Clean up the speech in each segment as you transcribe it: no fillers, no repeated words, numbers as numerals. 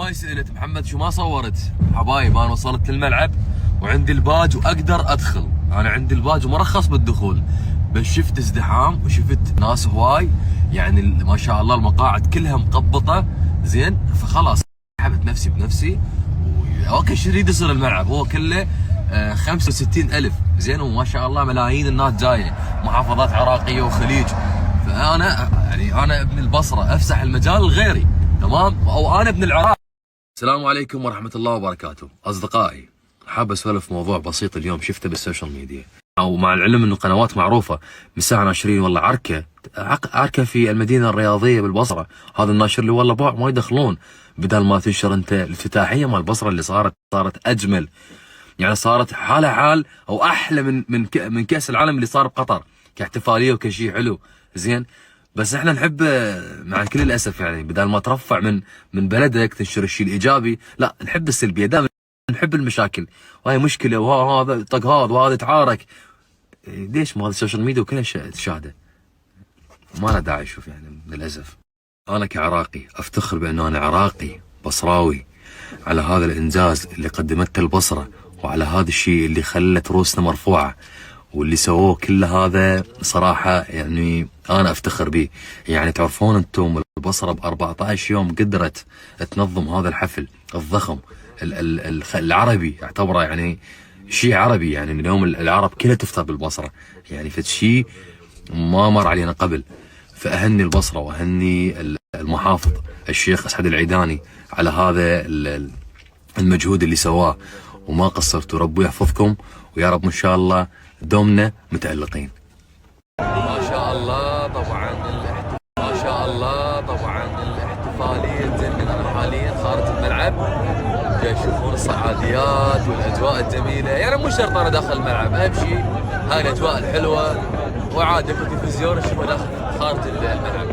هواي سئلت محمد شو ما صورت؟ حبايب انا وصلت للملعب وعندي الباج واقدر ادخل، انا عندي الباج ومرخص بالدخول، بس شفت ازدحام وشفت ناس هواي، يعني ما شاء الله المقاعد كلها مقبطه زين، فخلاص سحبت نفسي بنفسي. اوكي ايش يريد يصير الملعب؟ هو كله 65,000 زين، وما شاء الله ملايين الناس جايه، محافظات عراقيه وخليج، فانا يعني انا ابن البصره افسح المجال لغيري، تمام؟ او انا ابن العراق. السلام عليكم ورحمه الله وبركاته. اصدقائي، حاب اسولف موضوع بسيط اليوم شفته بالسوشيال ميديا، او مع العلم انه قنوات معروفه مساء ناشرين والله عركه في المدينه الرياضيه بالبصره، هذا الناشر اللي والله باع ما يدخلون، بدل ما تنشر انت الافتتاحيه مال البصره اللي صارت اجمل، يعني صارت حالها حال او احلى من كاس العالم اللي صار بقطر كاحتفاليه وكشيء حلو زين. بس احنا نحب مع كل الاسف يعني بدل ما ترفع من بلدك تنشر الشيء الايجابي، لا نحب السلبيه، دائما نحب المشاكل، وهي مشكله وهذا طق هذا وهذا تعارك. ليش؟ ما هذا السوشيال ميديا وكلها تشاهده، ما له داعي. شوف يعني للاسف انا كعراقي افتخر بانه انا عراقي بصراوي على هذا الانجاز اللي قدمته البصره، وعلى هذا الشيء اللي خلت روسنا مرفوعه، واللي سووه كل هذا صراحه يعني انا افتخر به. يعني تعرفون انتم البصره ب 14 يوم قدرت تنظم هذا الحفل الضخم العربي، اعتبره يعني شيء عربي، يعني من يوم العرب كلها تفطر بالبصره، يعني فد شيء ما مر علينا قبل. فاهني البصره واهني المحافظ الشيخ اسعد العيداني على هذا المجهود اللي سواه، وما قصرتوا. ربي يحفظكم ويا رب ان شاء الله دومنا متألقين. ما شاء الله طبعا ما شاء الله طبعا الاحتفاليه تجنن. انا حاليا خارج الملعب جاي يشوفون الصعاديات والاجواء الجميله، يعني مو شرط انا داخل الملعب، اهم شيء هاي الاجواء الحلوه، وعادي اكو تلفزيون اشوفه داخل خارج الملعب.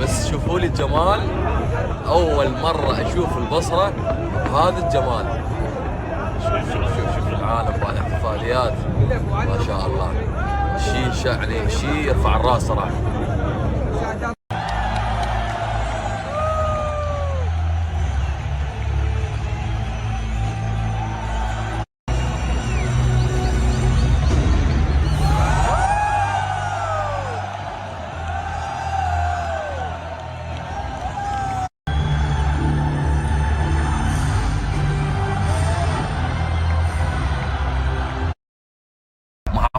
بس شوفوا لي الجمال، اول مره اشوف البصره بهذا الجمال. شوف العالم بالاحتفاليات ما شاء الله، شيء يعني شيء يرفع الراس صراحه.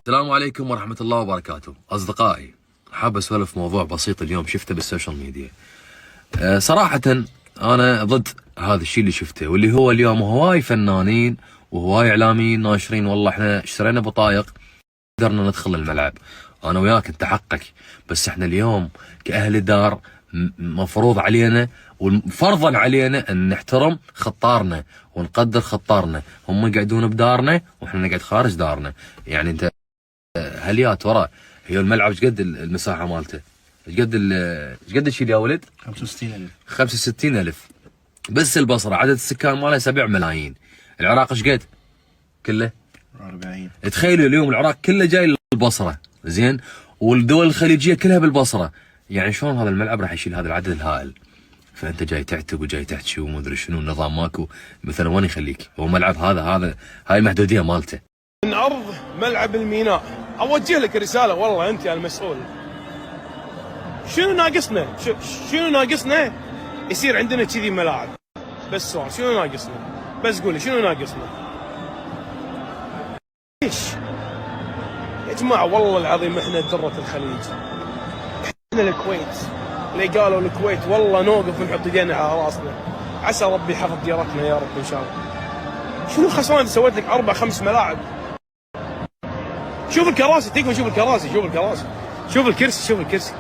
السلام عليكم ورحمة الله وبركاته. أصدقائي، حاب أسولف موضوع بسيط اليوم شفته بالسوشيال ميديا. صراحة أنا ضد هذا الشيء اللي شفته، واللي هو اليوم هواي فنانين وهواي إعلاميين ناشرين والله إحنا اشترينا بطايق قدرنا ندخل الملعب. أنا وياك أنت حقك، بس إحنا اليوم كأهل دار مفروض علينا وفرضا علينا أن نحترم خطارنا ونقدر خطارنا. هم يقعدون بدارنا وإحنا نقعد خارج دارنا. يعني أنت هل ترى هي الملعب ايش قد المساحه مالته؟ ايش قد الشيء يا ولد؟ 65,000. 65,000 بس البصره عدد السكان مالها 7 ملايين. العراق ايش قد؟ كله 40. تخيلوا اليوم العراق كله جاي للبصره زين، والدول الخليجيه كلها بالبصره، يعني شلون هذا الملعب راح يشيل هذا العدد الهائل؟ فانت جاي تعتب وجاي تحكي وما ادري شنو النظام ماكو، مثلا وين يخليك؟ هو ملعب هذا هاي المحدوديه مالته. من ارض ملعب الميناء اوجه لك رساله، والله انت المسؤول. شنو ناقصنا؟ شنو ناقصنا يصير عندنا كذي ملاعب؟ بس سؤال، شنو ناقصنا؟ بس قولي شنو ناقصنا؟ ليش؟ يا جماعه والله العظيم احنا ذره الخليج، احنا الكويت، اللي قالوا الكويت والله نوقف ونحط ايدينا على راسنا. عسى ربي يحفظ ديارتنا يا رب ان شاء الله. شنو خسران سويت لك 4 5 ملاعب؟ شوف الكراسي، تكفى شوف الكراسي، شوف الكراسي، شوف الكرسي، شوف الكرسي.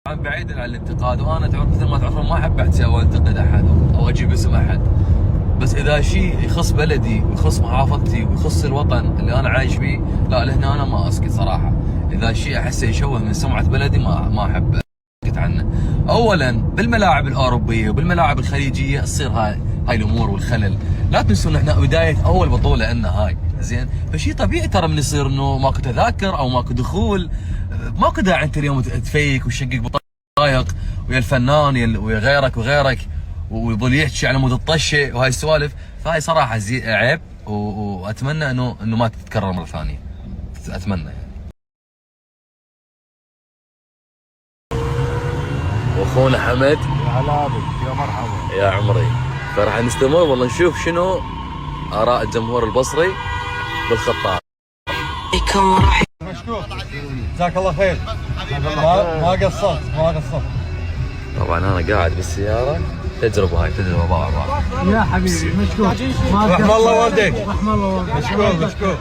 بعيدا عن الانتقاد، وانا تعرف مثل ما تعرفون ما احب احكي او انتقد احد او اجيب اسم احد، بس اذا شيء يخص بلدي ويخص محافظتي ويخص الوطن اللي انا عايش فيه، لا لهنا انا ما اسكت صراحه. اذا شيء احسه يشوه من سمعه بلدي ما احب اسكت تكلمت عنه. اولا بالملاعب الاوروبيه وبالملاعب الخليجيه تصير هاي الامور والخلل. لا تنسوا ان احنا بدايه اول بطوله لنا هاي، زين؟ فشي طبيعي ترى من يصير انه ماكو تذاكر او ماكو دخول، ماكو داعي انت اليوم تفيك وتشقق بطايق ويا الفنان ويا غيرك وغيرك ويظل يحكي على مود الطشه وهاي السوالف. فهاي صراحه عيب، واتمنى انه ما تتكرر مره ثانيه، اتمنى يعني. واخونا حمد، يا هلا بك، يا مرحبا يا عمري. فراح نستمر والله نشوف شنو اراء الجمهور البصري بالخطاب. مشكور، جزاك الله خير. ما قصرت. طبعا انا قاعد بالسياره، تجربه هاي تجربه بعض. يا حبيبي مشكور. رحم الله والديك. رحم الله والديك. مشكور.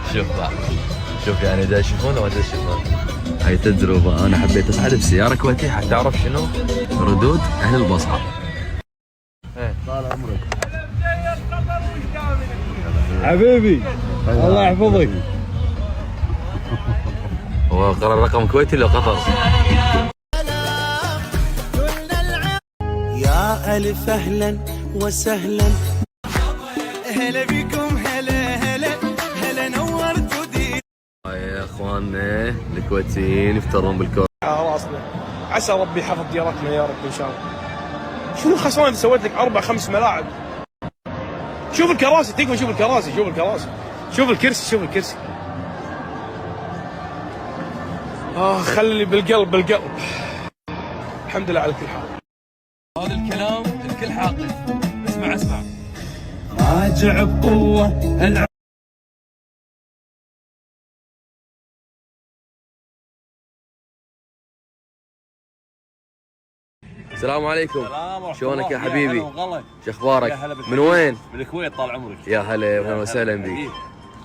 شوف يعني دا يشوفون وما تشوفون. هاي تجربه انا حبيت اصعد بسياره كويتيه حتى اعرف شنو ردود اهل البصره. طال عمرك حبيبي، الله يحفظك. هو قرر رقم كويتي ولا قطر؟ يا ألف أهلا وسهلا، هلا بكم، هلا نورتوا دي. يا اخواننا الكويتيين يفترون بالكوره على راسنا. عسى ربي يحفظ ديارتنا يا رب ان شاء الله. شنو الخسران اللي سويت لك 4-5 ملاعب؟ شوف الكراسي، تكفى شوف الكراسي، شوف الكرسي. خلي بالقلب. الحمد لله على كل حال. هذا الكلام الكل حاقد. اسمع راجع بقوة. السلام عليكم. شلونك يا حبيبي؟ شو يا اخبارك؟ هلا بالحبيب. من وين؟ بالكويت طال عمرك. يا هلا وسهلا بك.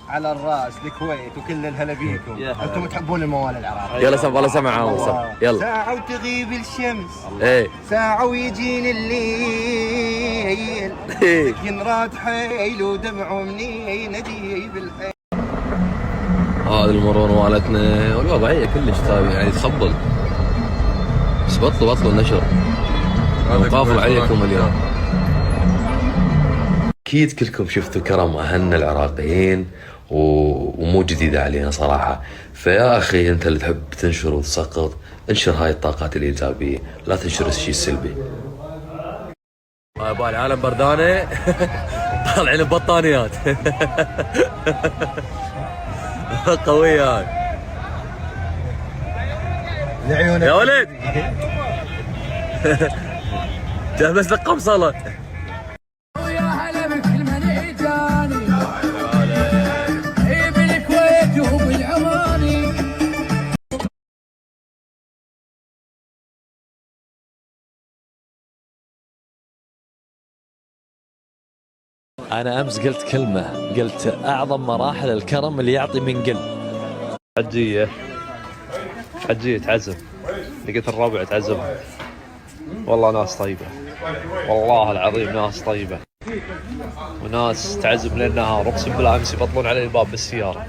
على الراس الكويت وكل الهلا بيكم. انتم تحبون الموال العراقي. يلا والله سمع عمر يلا. ساعة وتغيب الشمس، ايه ساعة ويجيني الليل، ينراد حيل ودمع مني نجيب الحيل. هذا المرور مالتنا والوضعيه كلش يعني تخبل، بس بطلوا النشر. مقافل عليكم اليوم. اكيد كلكم شفتوا كرم اهلنا العراقيين ومو جديده علينا صراحه. فيا اخي انت اللي تحب تنشر وتسقط، انشر هاي الطاقات الايجابيه، لا تنشر الشيء السلبي. هاي بالعالم بردانه طالعين البطانيات قويه هاي لعيونك يا ولد. جهز لك قمصله. ويا هلا بكل من اجاني بالكويت وبالعماني. أنا أمس قلت كلمة، قلت أعظم مراحل الكرم اللي يعطي من قلب. حجية تعزم، لقيت الربع تعزمها. والله ناس طيبة، والله العظيم ناس طيبة، وناس تعزم للنهار. اقسم بالله امس يبطلون علي الباب بالسيارة.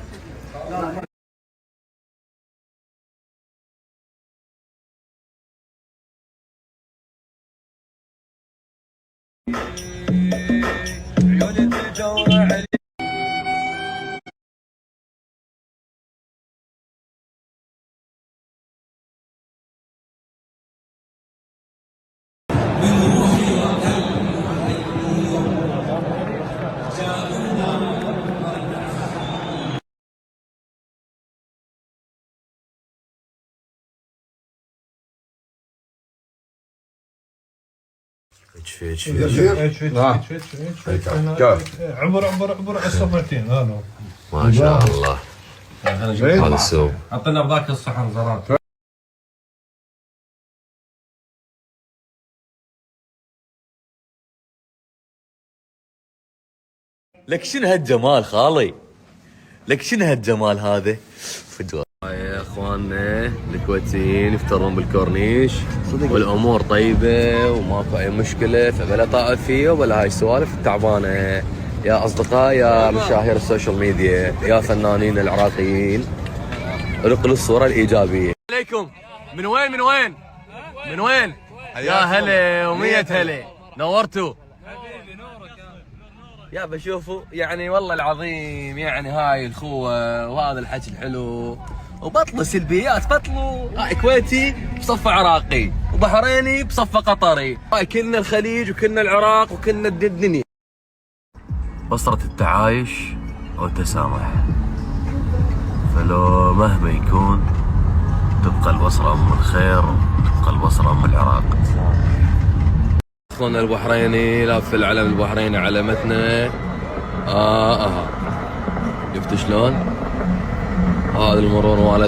عبر الصفحتين هذا ما شاء الله. هذا السوق. اعطينا بذاك الصحن زرار. لك شنو هالجمال خالي، لك شنو هالجمال هذا. فجوة يا اخواننا الكويتيين يفترون بالكورنيش والامور طيبه وماكو اي مشكله، فبلا طائفيه وبلا هاي السوالف التعبانه. يا اصدقاء، يا مشاهير السوشيال ميديا، يا فنانين العراقيين، نقلوا الصوره الايجابيه. عليكم. من وين؟ من وين؟ يا هلا ومية هلا، نورتوا يا بشوفوا. يعني والله العظيم يعني هاي الخوة وهذا الحكي الحلو، وبطلوا سلبيات، بطلوا كويتي بصفه عراقي وبحريني بصفه قطري، هاي كنا الخليج وكنا العراق وكنا الدنيا. بصرة التعايش والتسامح، فلو مهما يكون تبقى البصرة أم الخير، تبقى البصرة أم العراق. أخونا البحريني لاف العلم البحريني علمتنا. شفت شلون؟ هذا المرور مالتنا.